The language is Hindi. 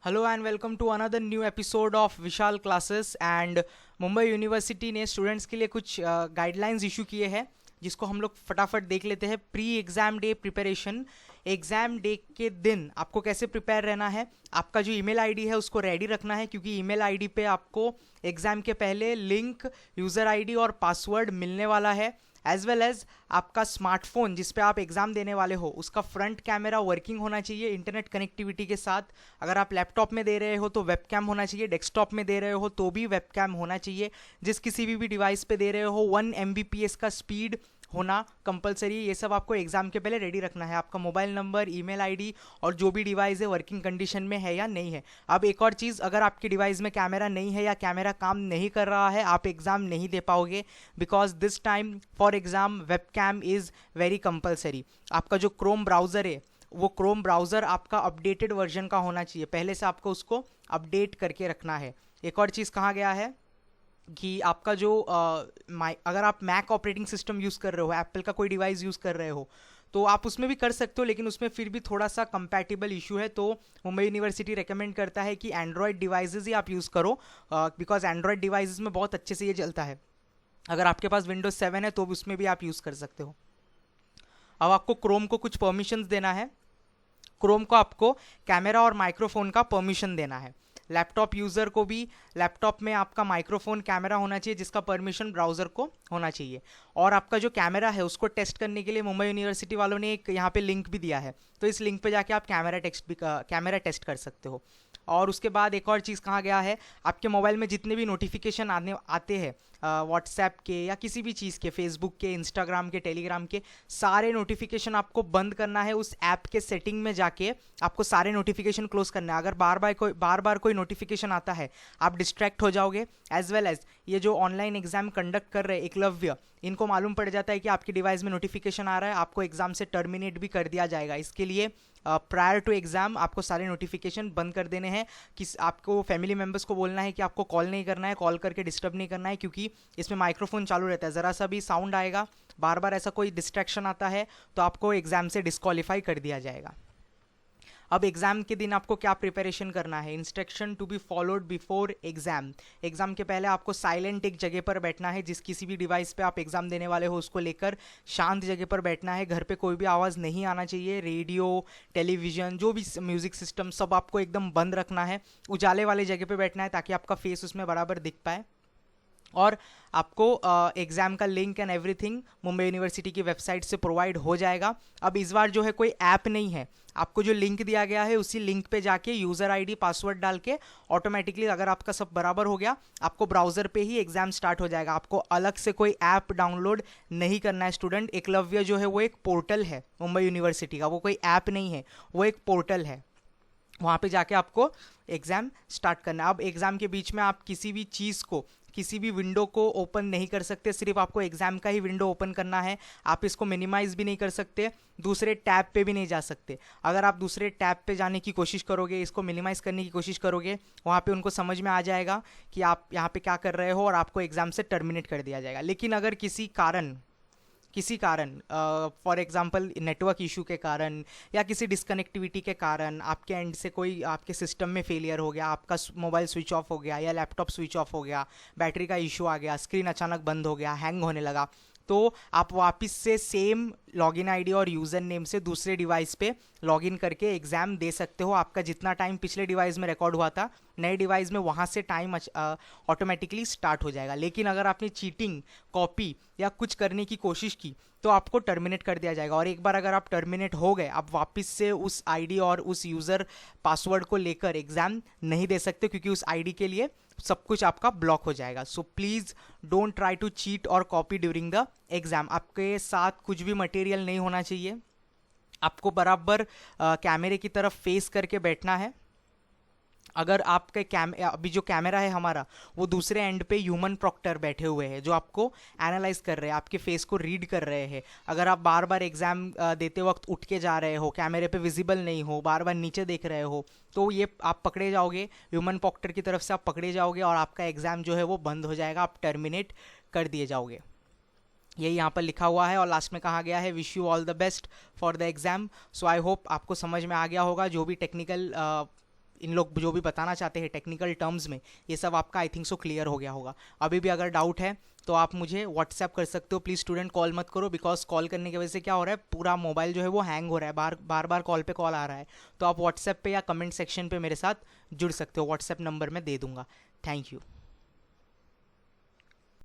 Hello and welcome to another new episode of Vishal classes. And Mumbai university ने स्टूडेंट्स के लिए कुछ गाइडलाइंस इशू किए हैं जिसको हम लोग फटाफट देख लेते हैं। Pre exam day preparation. Exam day के दिन आपको कैसे प्रिपेयर रहना है, आपका जो ईमेल आईडी है उसको रेडी रखना है, क्योंकि ईमेल आईडी पे आपको एग्ज़ाम के पहले लिंक, यूज़र आईडी और पासवर्ड मिलने वाला है। एज वेल एज आपका स्मार्टफोन जिस पे आप एग्ज़ाम देने वाले हो उसका फ्रंट कैमरा वर्किंग होना चाहिए इंटरनेट कनेक्टिविटी के साथ। अगर आप लैपटॉप में दे रहे हो तो वेबकैम होना चाहिए, डेस्कटॉप में दे रहे हो तो भी वेबकैम होना चाहिए। जिस किसी भी डिवाइस पे दे रहे हो 1 Mbps का स्पीड होना कंपलसरी। ये सब आपको एग्जाम के पहले रेडी रखना है। आपका मोबाइल नंबर, ईमेल आईडी और जो भी डिवाइस है वर्किंग कंडीशन में है या नहीं है। अब एक और चीज़, अगर आपके डिवाइस में कैमरा नहीं है या कैमरा काम नहीं कर रहा है, आप एग्ज़ाम नहीं दे पाओगे, because this time for exam webcam is very compulsory. आपका जो क्रोम ब्राउज़र है वो क्रोम ब्राउज़र आपका अपडेटेड वर्जन का होना चाहिए, पहले से आपको उसको अपडेट करके रखना है। एक और चीज़ कहा गया है कि आपका जो अगर आप मैक ऑपरेटिंग सिस्टम यूज़ कर रहे हो, एप्पल का कोई डिवाइस यूज़ कर रहे हो, तो आप उसमें भी कर सकते हो, लेकिन उसमें फिर भी थोड़ा सा कंपैटिबल इशू है। तो मुंबई यूनिवर्सिटी रेकमेंड करता है कि एंड्रॉयड डिवाइसेस ही आप यूज़ करो, बिकॉज एंड्रॉयड डिवाइसेस में बहुत अच्छे से ये चलता है। अगर आपके पास विंडोज 7 है तो उसमें भी आप यूज़ कर सकते हो। अब आपको क्रोम को कुछ परमिशंस देना है। क्रोम को आपको कैमरा और माइक्रोफोन का परमिशन देना है। लैपटॉप यूज़र को भी लैपटॉप में आपका माइक्रोफोन कैमरा होना चाहिए जिसका परमिशन ब्राउज़र को होना चाहिए। और आपका जो कैमरा है उसको टेस्ट करने के लिए मुंबई यूनिवर्सिटी वालों ने एक यहाँ पे लिंक भी दिया है, तो इस लिंक पे जाके आप कैमरा टेस्ट कर सकते हो। और उसके बाद एक और चीज़ कहा गया है, आपके मोबाइल में जितने भी नोटिफिकेशन आते हैं व्हाट्सएप के या किसी भी चीज़ के, फेसबुक के, इंस्टाग्राम के, टेलीग्राम के, सारे नोटिफिकेशन आपको बंद करना है। उस ऐप के सेटिंग में जाके आपको सारे नोटिफिकेशन क्लोज करना है। अगर बार बार कोई नोटिफिकेशन आता है आप डिस्ट्रैक्ट हो जाओगे। एज वेल एज ये जो ऑनलाइन एग्जाम कंडक्ट कर रहे हैं एकलव्य, इनको मालूम पड़ जाता है कि आपके डिवाइस में नोटिफिकेशन आ रहा है, आपको एग्जाम से टर्मिनेट भी कर दिया जाएगा। इसके लिए प्रायर टू एग्जाम आपको सारे नोटिफिकेशन बंद कर देने हैं। कि आपको फैमिली मेम्बर्स को बोलना है कि आपको कॉल नहीं करना है, कॉल करके डिस्टर्ब नहीं करना है, क्योंकि इसमें माइक्रोफोन चालू रहता है। ज़रा सा भी साउंड आएगा, बार बार ऐसा कोई डिस्ट्रैक्शन आता है तो आपको एग्जाम से डिस्क्वालीफाई कर दिया जाएगा। अब एग्जाम के दिन आपको क्या प्रिपरेशन करना है, instruction to be followed before exam. Exam के पहले आपको साइलेंट एक जगह पर बैठना है। जिस किसी भी डिवाइस पे आप एग्जाम देने वाले हो उसको लेकर शांत जगह पर बैठना है। घर पे कोई भी आवाज़ नहीं आना चाहिए। रेडियो, टेलीविज़न, जो भी म्यूज़िक सिस्टम सब आपको एकदम बंद रखना है। उजाले वाले जगह पे बैठना है ताकि आपका फेस उसमें बराबर दिख पाए। और आपको एग्ज़ाम का link and everything Mumbai university की वेबसाइट से प्रोवाइड हो जाएगा। अब इस बार जो है कोई ऐप नहीं है, आपको जो लिंक दिया गया है उसी लिंक पे जाके यूज़र आईडी, पासवर्ड डाल के ऑटोमेटिकली अगर आपका सब बराबर हो गया, आपको ब्राउज़र पे ही एग्ज़ाम स्टार्ट हो जाएगा। आपको अलग से कोई ऐप डाउनलोड नहीं करना है स्टूडेंट। एकलव्य जो है वो एक पोर्टल है मुंबई यूनिवर्सिटी का, वो कोई ऐप नहीं है, वो एक पोर्टल है। वहाँ पे जाके आपको एग्ज़ाम स्टार्ट करना है। अब एग्ज़ाम के बीच में आप किसी भी चीज़ को, किसी भी विंडो को ओपन नहीं कर सकते, सिर्फ आपको एग्ज़ाम का ही विंडो ओपन करना है। आप इसको मिनिमाइज़ भी नहीं कर सकते, दूसरे टैब पे भी नहीं जा सकते। अगर आप दूसरे टैब पे जाने की कोशिश करोगे, इसको मिनिमाइज़ करने की कोशिश करोगे, वहाँ पे उनको समझ में आ जाएगा कि आप यहाँ पे क्या कर रहे हो और आपको एग्ज़ाम से टर्मिनेट कर दिया जाएगा। लेकिन अगर किसी कारण फॉर एग्जांपल नेटवर्क इशू के कारण या किसी डिसकनेक्टिविटी के कारण आपके एंड से कोई आपके सिस्टम में फेलियर हो गया, आपका मोबाइल स्विच ऑफ हो गया या लैपटॉप स्विच ऑफ हो गया, बैटरी का इशू आ गया, स्क्रीन अचानक बंद हो गया, हैंग होने लगा, तो आप वापस से सेम लॉगिन आईडी और यूज़र नेम से दूसरे डिवाइस पे लॉगिन करके एग्ज़ाम दे सकते हो। आपका जितना टाइम पिछले डिवाइस में रिकॉर्ड हुआ था, नए डिवाइस में वहाँ से टाइम ऑटोमेटिकली स्टार्ट हो जाएगा। लेकिन अगर आपने चीटिंग, कॉपी या कुछ करने की कोशिश की तो आपको टर्मिनेट कर दिया जाएगा। और एक बार अगर आप टर्मिनेट हो गए, आप वापस से उस आईडी और उस यूज़र पासवर्ड को लेकर एग्ज़ाम नहीं दे सकते, क्योंकि उस आईडी के लिए सब कुछ आपका ब्लॉक हो जाएगा। So please don't try to cheat और कॉपी ड्यूरिंग द एग्ज़ाम। आपके साथ कुछ भी मटेरियल नहीं होना चाहिए। आपको बराबर कैमरे की तरफ फेस करके बैठना है। अगर आपके अभी जो कैमरा है हमारा, वो दूसरे एंड पे ह्यूमन प्रॉक्टर बैठे हुए हैं जो आपको एनालाइज कर रहे हैं, आपके फेस को रीड कर रहे हैं। अगर आप बार बार एग्जाम देते वक्त उठ के जा रहे हो, कैमरे पे विजिबल नहीं हो, बार बार नीचे देख रहे हो, तो ये आप पकड़े जाओगे, ह्यूमन प्रॉक्टर की तरफ से आप पकड़े जाओगे और आपका एग्ज़ाम जो है वो बंद हो जाएगा, आप टर्मिनेट कर दिए जाओगे। ये यहाँ पर लिखा हुआ है और लास्ट में कहा गया है wish you all the best for the exam. So I hope आपको समझ में आ गया होगा जो भी टेक्निकल इन लोग जो भी बताना चाहते हैं टेक्निकल टर्म्स में, ये सब आपका आई थिंक सो क्लियर हो गया होगा। अभी भी अगर डाउट है तो आप मुझे व्हाट्सएप कर सकते हो। प्लीज़ स्टूडेंट कॉल मत करो, बिकॉज कॉल करने की वजह से क्या हो रहा है, पूरा मोबाइल जो है वो हैंग हो रहा है, बार बार कॉल पे कॉल आ रहा है। तो आप व्हाट्सएप पे या कमेंट सेक्शन पे मेरे साथ जुड़ सकते हो, व्हाट्सएप नंबर मैं दे दूंगा। Thank you.